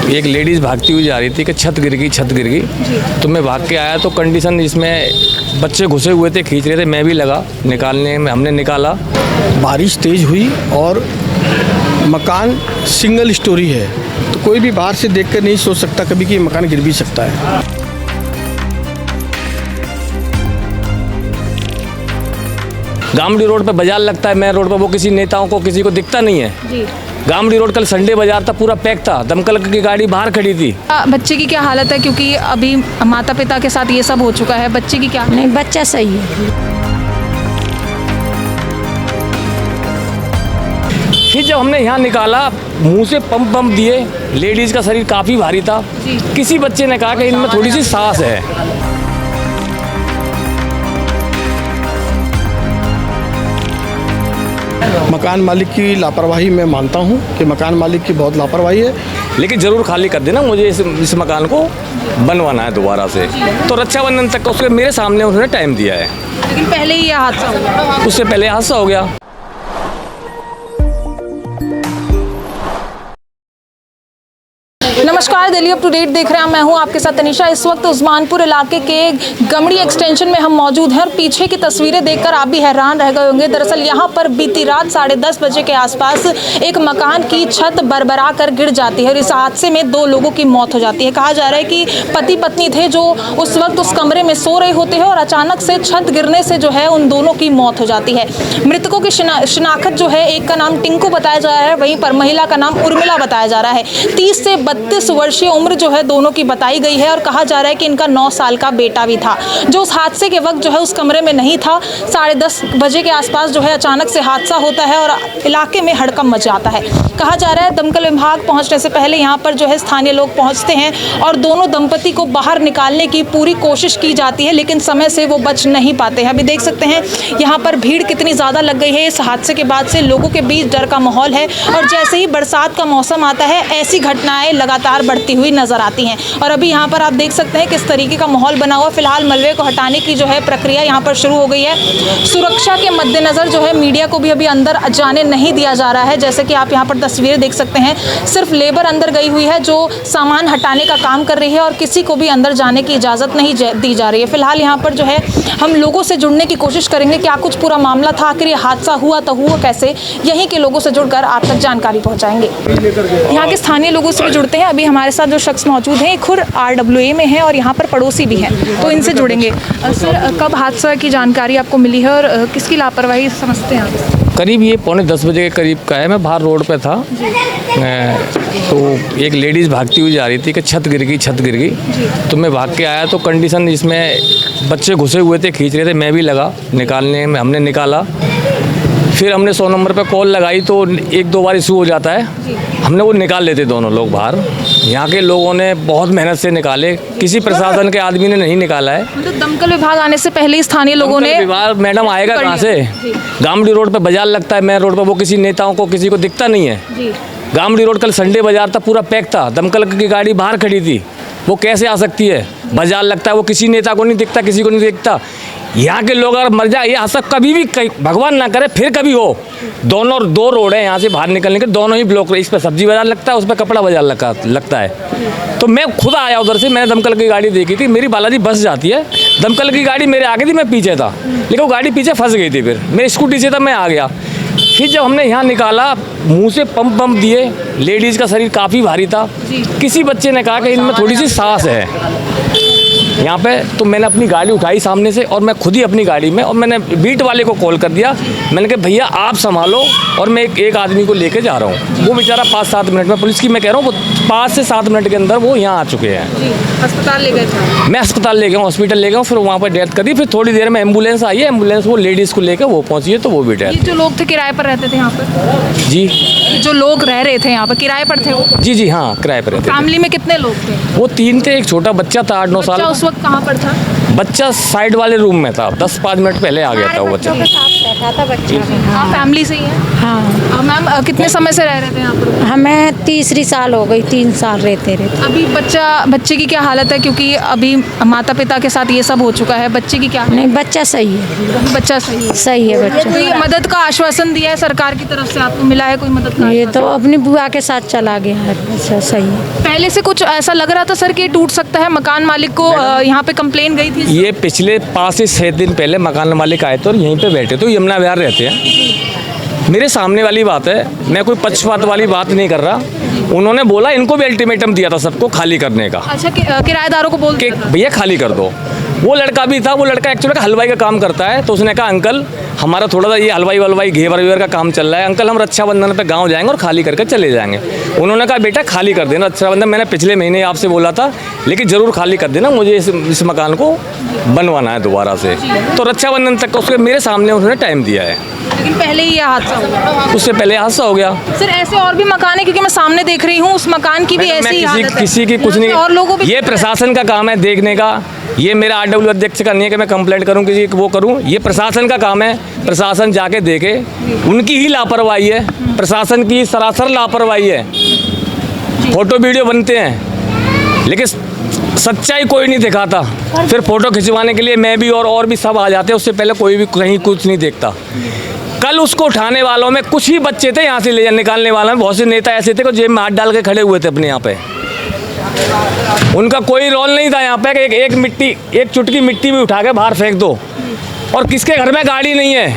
एक लेडीज़ भागती हुई जा रही थी कि छत गिर गई। तो मैं भाग के आया तो कंडीशन जिसमें बच्चे घुसे हुए थे, खींच रहे थे, मैं भी लगा निकालने में, हमने निकाला। बारिश तेज़ हुई और मकान सिंगल स्टोरी है, तो कोई भी बाहर से देखकर नहीं सोच सकता कभी कि मकान गिर भी सकता है। गामड़ी रोड पे बाजार लगता है, मेन रोड पे, वो किसी नेताओं को किसी को दिखता नहीं है जी। गामड़ी रोड कल संडे बाजार था, पूरा पैक था, दमकल की गाड़ी बाहर खड़ी थी। बच्चे की क्या हालत है, क्योंकि अभी माता पिता के साथ ये सब हो चुका है, बच्चे की क्या? नहीं, बच्चा सही है। फिर जब हमने यहाँ निकाला, मुंह से पंप दिए, लेडीज़ का शरीर काफ़ी भारी था। किसी बच्चे ने कहा कि इनमें थोड़ी सी सांस है। मकान मालिक की लापरवाही मैं मानता हूं कि मकान मालिक की बहुत लापरवाही है, लेकिन ज़रूर खाली कर देना, मुझे इस मकान को बनवाना है दोबारा से। तो रक्षाबंधन तक का उसके मेरे सामने उन्होंने टाइम दिया है। लेकिन पहले ही ये हादसा हो गया। उससे पहले हादसा हो गया। नमस्कार, दिल्ली अप टू डेट देख रहे हैं, मैं हूं आपके साथ तनिषा। इस वक्त उस्मानपुर इलाके के गमड़ी एक्सटेंशन में हम मौजूद हैं और पीछे की तस्वीरें देखकर आप भी हैरान रह गए होंगे। दरअसल यहां पर बीती रात 10:30 बजे के आसपास एक मकान की छत बरबरा कर गिर जाती है और इस हादसे में 2 लोगों की मौत हो जाती है। कहा जा रहा है कि पति पत्नी थे जो उस वक्त उस कमरे में सो रहे होते हैं और अचानक से छत गिरने से जो है उन दोनों की मौत हो जाती है। मृतकों की शिनाख्त जो है, एक का नाम टिंकू बताया जा रहा है, वहीं पर महिला का नाम उर्मिला बताया जा रहा है। 30 से 32 वर्षीय उम्र जो है दोनों की बताई गई है और कहा जा रहा है कि इनका 9 साल का बेटा भी था, जो उस हादसे के वक्त जो है उस कमरे में नहीं था। 10:30 बजे के आसपास जो है अचानक से हादसा होता है और इलाके में हड़कंप मच जाता है। कहा जा रहा है दमकल विभाग पहुंचने से पहले यहाँ पर जो है स्थानीय लोग पहुंचते हैं और दोनों दंपति को बाहर निकालने की पूरी कोशिश की जाती है, लेकिन समय से वो बच नहीं पाते हैं। अभी देख सकते हैं यहाँ पर भीड़ कितनी ज़्यादा लग गई है। इस हादसे के बाद से लोगों के बीच डर का माहौल है और जैसे ही बरसात का मौसम आता है, ऐसी घटनाएं लगातार बढ़ती हुई नजर आती हैं। और अभी यहाँ पर आप देख सकते हैं किस तरीके का माहौल बना हुआ। फिलहाल मलबे को हटाने की जो है प्रक्रिया यहाँ पर शुरू हो गई है। सुरक्षा के मद्देनजर जो है मीडिया को भी अभी अंदर जाने नहीं दिया जा रहा है। जैसे कि आप यहाँ पर तस्वीरें देख सकते हैं, सिर्फ लेबर अंदर गई हुई है जो सामान हटाने का काम कर रही है और किसी को भी अंदर जाने की इजाज़त नहीं दी जा रही है। फिलहाल यहाँ पर जो है हम लोगों से जुड़ने की कोशिश करेंगे, क्या कुछ पूरा मामला था, आखिर ये हादसा हुआ तो हुआ कैसे, यहीं के लोगों से जुड़कर आप तक जानकारी पहुँचाएंगे। यहाँ के स्थानीय लोगों से भी जुड़ते हैं। अभी हमारे साथ जो शख्स मौजूद हैं, खुद RWA में है और यहाँ पर पड़ोसी भी हैं, तो इनसे जुड़ेंगे। सर, कब हादसा की जानकारी आपको मिली है और किसकी लापरवाही समझते हैं आप? करीब ये 9:45 बजे के करीब का है। मैं बाहर रोड पे था, तो एक लेडीज़ भागती हुई जा रही थी कि छत गिर गई। तो मैं भाग के आया तो कंडीशन जिसमें बच्चे घुसे हुए थे, खींच रहे थे, मैं भी लगा निकालने में, हमने निकाला। फिर हमने 100 नंबर पे कॉल लगाई तो 1-2 बार इशू हो जाता है, हमने वो निकाल लेते दोनों लोग बाहर। यहाँ के लोगों ने बहुत मेहनत से निकाले, किसी प्रशासन के आदमी ने नहीं निकाला है। मतलब दमकल विभाग आने से पहले ही स्थानीय लोगों ने, मैडम आएगा कहाँ से? गामड़ी रोड पे बाजार लगता है, मेन रोड पे, वो किसी नेताओं को किसी को दिखता नहीं है। गामड़ी रोड कल संडे बाजार था, पूरा पैक था, दमकल की गाड़ी बाहर खड़ी थी, वो कैसे आ सकती है? बाजार लगता है, वो किसी नेता को नहीं दिखता, किसी को नहीं दिखता। यहाँ के लोग अगर मर जाए, ये हादसा कभी भी, भगवान ना करे फिर कभी हो, दोनों 2 रोड है यहाँ से बाहर निकलने के, दोनों ही ब्लॉक। इस पर सब्जी बाजार लगता है, उस पर कपड़ा बाजार लगता है। तो मैं खुद आया उधर से, मैंने दमकल की गाड़ी देखी थी, मेरी बालाजी बस जाती है, दमकल की गाड़ी मेरे आगे थी, मैं पीछे था, लेकिन वो गाड़ी पीछे फंस गई थी। फिर मैं स्कूटी से था, मैं आ गया। फिर जब हमने यहाँ निकाला, मुंह से पंप दिए, लेडीज़ का शरीर काफ़ी भारी था। किसी बच्चे ने कहा कि इनमें थोड़ी सी सांस है यहाँ पे। तो मैंने अपनी गाड़ी उठाई सामने से और मैं खुद ही अपनी गाड़ी में, और मैंने बीट वाले को कॉल कर दिया। मैंने कहा भैया आप संभालो, और मैं एक आदमी को लेके जा रहा हूँ। वो बेचारा 5-7 मिनट में, पुलिस की मैं कह रहा हूँ, वो 5 से 7 मिनट के अंदर वो यहाँ आ चुके हैं। अस्पताल ले गए थे? मैं अस्पताल ले गया, हॉस्पिटल ले गया, फिर वहाँ पर डेथ कर दी। फिर थोड़ी देर में एम्बुलेंस आई है, एम्बुलेंस वो लेडीज़ को लेकर वो पहुँची है, तो वो भी डेथ। जो लोग थे किराए पर रहते थे यहाँ पर? जी, जो लोग रह रहे थे यहाँ पर किराए पर थे वो? जी हाँ, किराए पर रहते। फैमिली में कितने लोग थे? वो 3 थे, एक छोटा बच्चा था 8-9 साल। उस वक्त कहाँ पर था? बच्चा साइड वाले रूम में था, 10-5 मिनट पहले आ गया था वो बच्चा। आप फैमिली से ही हैं? हाँ, मैम कितने समय से रह रहे थे यहाँ पर? हमें तीसरी साल हो गई, 3 साल रहते रहते। अभी बच्चे की क्या हालत है, क्योंकि अभी माता पिता के साथ ये सब हो चुका है, बच्चे की क्या? नहीं, बच्चा सही है, बच्चा सही है। सही है बच्चा। कोई मदद का आश्वासन दिया है सरकार की तरफ से, आपको मिला है कोई मदद का ये आश्वासन? तो अपनी बुआ के साथ चला गया है, बच्चा सही है। पहले से कुछ ऐसा लग रहा था सर कि टूट सकता है, मकान मालिक को यहाँ पे कंप्लेन गई थी? ये पिछले 5 से 6 दिन पहले मकान मालिक आए थे और यहीं पे बैठे थे, यमुना विहार रहते हैं। मेरे सामने वाली बात है, मैं कोई पक्षपात वाली बात नहीं कर रहा। उन्होंने बोला, इनको भी अल्टीमेटम दिया था सबको खाली करने का। अच्छा, किराएदारों को बोल कि दिया था? भैया खाली कर दो। वो लड़का भी था, वो लड़का एक्चुअली हलवाई का काम करता है, तो उसने कहा अंकल हमारा थोड़ा सा ये हलवाई वलवाई घेवर वेवर का काम चल रहा है, अंकल हम रक्षाबंधन पे गांव जाएंगे और खाली करके चले जाएंगे। उन्होंने कहा बेटा खाली कर देना रक्षाबंधन, मैंने पिछले महीने आपसे बोला था, लेकिन ज़रूर खाली कर देना, मुझे इस मकान को बनवाना है दोबारा से। तो रक्षाबंधन तक उसके मेरे सामने उन्होंने टाइम दिया है। लेकिन पहले ही यह हादसा हुआ। उससे पहले हादसा हो गया। सर ऐसे और भी मकान है, क्योंकि मैं सामने देख रही हूँ उस मकान की भी मैं ऐसी ही हालत है। किसी की कुछ यहाँ पे और लोगों नहीं, भी ये प्रशासन का काम है देखने का। ये मेरा आरडब्ल्यू अध्यक्ष का नहीं है कि मैं कंप्लेंट करूं किसी वो करूं, ये प्रशासन का काम है। प्रशासन जाके देखे, उनकी ही लापरवाही है, प्रशासन की सरासर लापरवाही है। फोटो वीडियो बनते हैं लेकिन सच्चाई कोई नहीं दिखाता, फिर फोटो खिंचवाने के लिए मैं भी और भी सब आ जाते हैं, उससे पहले कोई भी कहीं कुछ नहीं देखता। कल उसको उठाने वालों में कुछ ही बच्चे थे, यहाँ से ले निकालने वालों में बहुत से नेता ऐसे थे कि जेब में हाथ डाल के खड़े हुए थे अपने यहाँ पे। उनका कोई रोल नहीं था यहाँ पे कि एक चुटकी मिट्टी भी उठा के बाहर फेंक दो। और किसके घर में गाड़ी नहीं है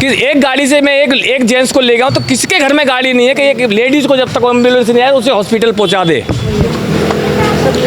कि एक गाड़ी से मैं एक जेंट्स को ले गया हूँ, तो किसके घर में गाड़ी नहीं है कि एक लेडीज़ को जब तक एम्बुलेंस नहीं आए उसे हॉस्पिटल पहुँचा दे।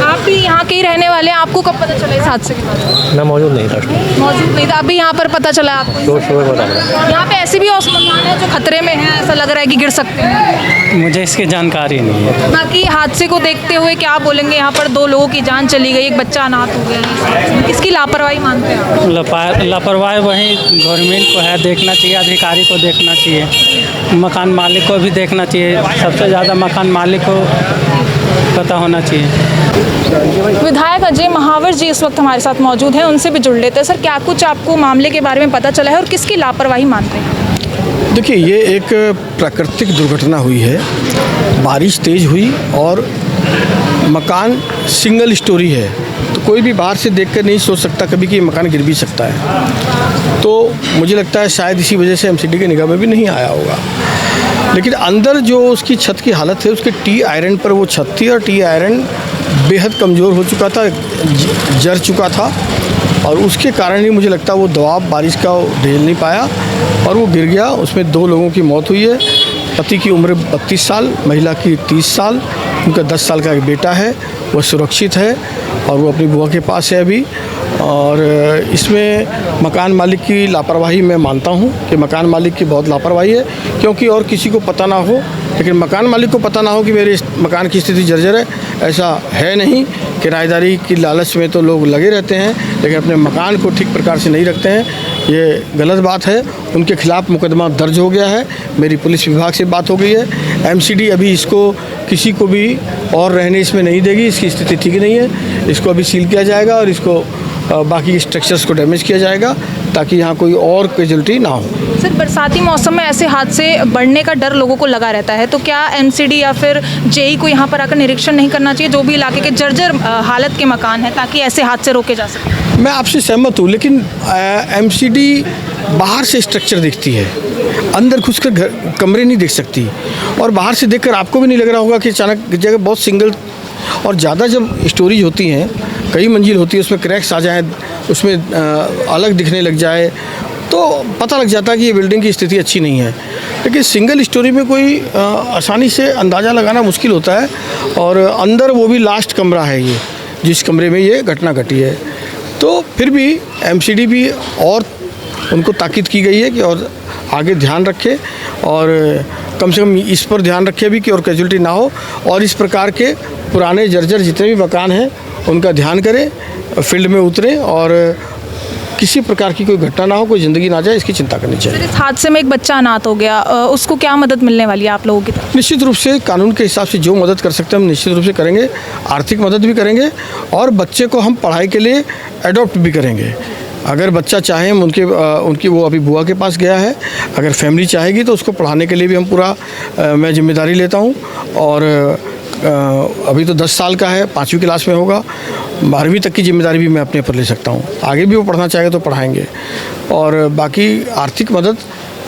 आप भी यहाँ के ही रहने वाले हैं, आपको कब पता चला इस हादसे के बाद? मैं मौजूद नहीं था, मौजूद नहीं था, अभी यहाँ पर पता चला आपको? तो सुबह बता रहा। यहाँ पे ऐसे भी मकान है जो खतरे में है, ऐसा लग रहा है कि गिर सकते हैं। मुझे इसकी जानकारी नहीं है। बाकी हादसे को देखते हुए क्या बोलेंगे? यहाँ पर 2 लोगों की जान चली गई, एक बच्चा अनाथ हो गया है, किसकी लापरवाही मानते हैं आप? लापरवाही वही गवर्नमेंट को है, देखना चाहिए, अधिकारी को देखना चाहिए, मकान मालिक को भी देखना चाहिए, सबसे ज़्यादा मकान मालिक को पता होना चाहिए। विधायक अजय महावर जी इस वक्त हमारे साथ मौजूद हैं, उनसे भी जुड़ लेते हैं। सर क्या कुछ आपको मामले के बारे में पता चला है और किसकी लापरवाही मानते हैं? देखिए, ये एक प्राकृतिक दुर्घटना हुई है। बारिश तेज़ हुई और मकान सिंगल स्टोरी है, तो कोई भी बाहर से देखकर नहीं सोच सकता कभी कि ये मकान गिर भी सकता है। तो मुझे लगता है शायद इसी वजह से एमसीडी के निगाह में भी नहीं आया होगा। लेकिन अंदर जो उसकी छत की हालत है, उसके टी आयरन पर वो छत थी और टी आयरन बेहद कमज़ोर हो चुका था, जर चुका था, और उसके कारण ही मुझे लगता है वो दबाव बारिश का झेल नहीं पाया और वो गिर गया। उसमें 2 लोगों की मौत हुई है। पति की उम्र 32 साल, महिला की 30 साल, उनका 10 साल का एक बेटा है, वह सुरक्षित है और वो अपनी बुआ के पास है अभी। और इसमें मकान मालिक की लापरवाही मैं मानता हूँ कि मकान मालिक की बहुत लापरवाही है, क्योंकि और किसी को पता ना हो, लेकिन मकान मालिक को पता ना हो कि मेरे इस मकान की स्थिति जर्जर है, ऐसा है नहीं। किराएदारी की लालच में तो लोग लगे रहते हैं, लेकिन अपने मकान को ठीक प्रकार से नहीं रखते हैं, ये गलत बात है। उनके खिलाफ़ मुकदमा दर्ज हो गया है, मेरी पुलिस विभाग से बात हो गई है। एमसीडी अभी इसको किसी को भी और रहने इसमें नहीं देगी, इसकी स्थिति ठीक नहीं है, इसको अभी सील किया जाएगा और इसको बाकी स्ट्रक्चर्स को डैमेज किया जाएगा ताकि यहाँ कोई और कैजुअल्टी ना हो। सर बरसाती मौसम में ऐसे हादसे बढ़ने का डर लोगों को लगा रहता है, तो क्या एमसीडी या फिर जेई को यहाँ पर आकर निरीक्षण नहीं करना चाहिए, जो भी इलाके के जर्जर हालत के मकान हैं, ताकि ऐसे हादसे रोके जा सकें? मैं आपसे सहमत हूँ, लेकिन एमसीडी बाहर से स्ट्रक्चर देखती है, अंदर घुसकर घर कमरे नहीं देख सकती। और बाहर से देखकर आपको भी नहीं लग रहा होगा कि अचानक जगह बहुत सिंगल और ज़्यादा जब स्टोरेज होती हैं, कई मंजिल होती है, उसमें क्रैक्स आ जाएँ, उसमें अलग दिखने लग जाए, तो पता लग जाता है कि ये बिल्डिंग की स्थिति अच्छी नहीं है। लेकिन सिंगल स्टोरी में कोई आसानी से अंदाज़ा लगाना मुश्किल होता है, और अंदर वो भी लास्ट कमरा है ये, जिस कमरे में ये घटना घटी है। तो फिर भी एमसीडी भी और उनको ताकीद की गई है कि और आगे ध्यान रखे, और कम से कम इस पर ध्यान रखे भी कि और कैजुअल्टी ना हो, और इस प्रकार के पुराने जर्जर जितने भी मकान हैं उनका ध्यान करें, फील्ड में उतरें और किसी प्रकार की कोई घटना ना हो, कोई ज़िंदगी ना जाए, इसकी चिंता करनी चाहिए। इस हादसे में एक बच्चा अनाथ हो गया, उसको क्या मदद मिलने वाली है आप लोगों की तरफ? निश्चित रूप से कानून के हिसाब से जो मदद कर सकते हैं हम निश्चित रूप से करेंगे, आर्थिक मदद भी करेंगे और बच्चे को हम पढ़ाई के लिए एडॉप्ट भी करेंगे। अगर बच्चा चाहे, हम उनकी वो अभी बुआ के पास गया है, अगर फैमिली चाहेगी तो उसको पढ़ाने के लिए भी हम पूरा मैं जिम्मेदारी लेता हूँ। और अभी तो 10 साल का है, 5वीं क्लास में होगा, 12वीं तक की जिम्मेदारी भी मैं अपने ऊपर ले सकता हूँ। आगे भी वो पढ़ना चाहेगा तो पढ़ाएंगे। और बाकी आर्थिक मदद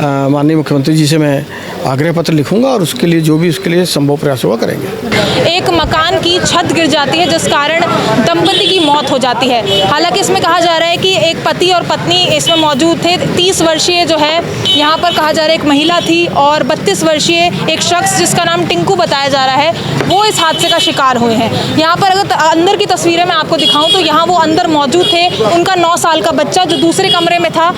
माननीय मुख्यमंत्री जी से मैं आग्रह पत्र लिखूंगा और उसके लिए जो भी उसके लिए संभव प्रयास होगा करेंगे। एक मकान की छत गिर जाती है जिस कारण दंपति की मौत हो जाती है। हालांकि इसमें कहा जा रहा है कि एक पति और पत्नी इसमें मौजूद थे। 30 वर्षीय जो है यहाँ पर कहा जा रहा है एक महिला थी और 32 वर्षीय एक शख्स जिसका नाम टिंकू बताया जा रहा है, वो इस हादसे का शिकार हुए हैं। यहाँ पर अगर अंदर की तस्वीरें मैं आपको दिखाऊँ तो यहाँ वो अंदर मौजूद थे, उनका 9 साल का बच्चा जो दूसरे कमरे में था।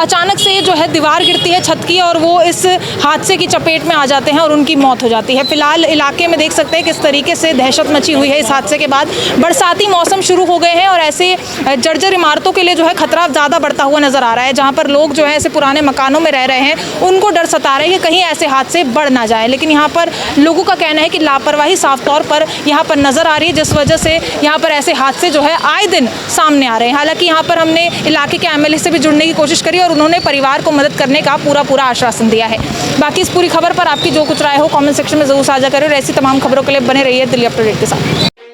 अचानक से जो है दीवार गिरती है छत की और वो इस हादसे की चपेट में आ जाते हैं और उनकी मौत हो जाती है। फिलहाल इलाके में देख सकते हैं किस तरीके से दहशत मची हुई है इस हादसे के बाद। बरसाती मौसम शुरू हो गए हैं और ऐसे जर्जर इमारतों के लिए जो है खतरा ज़्यादा बढ़ता हुआ नजर आ रहा है। जहाँ पर लोग जो है ऐसे पुराने मकानों में रह रहे हैं, उनको डर सता रहा है कि कहीं ऐसे हादसे बढ़ ना जाए। लेकिन यहाँ पर लोगों का कहना है कि लापरवाही साफ तौर पर यहाँ पर नजर आ रही है, जिस वजह से यहाँ पर ऐसे हादसे जो है आए दिन सामने आ रहे हैं। हालांकि यहाँ पर हमने इलाके के MLA से भी जुड़ने की कोशिश करी और उन्होंने परिवार को मदद करने का पूरा आश्वासन दिया है। बाकी इस पूरी खबर पर आपकी जो कुछ राय हो कमेंट सेक्शन में जरूर साझा करें और ऐसी तमाम खबरों के लिए बने रहिए दिल्ली अप टू डेट के साथ।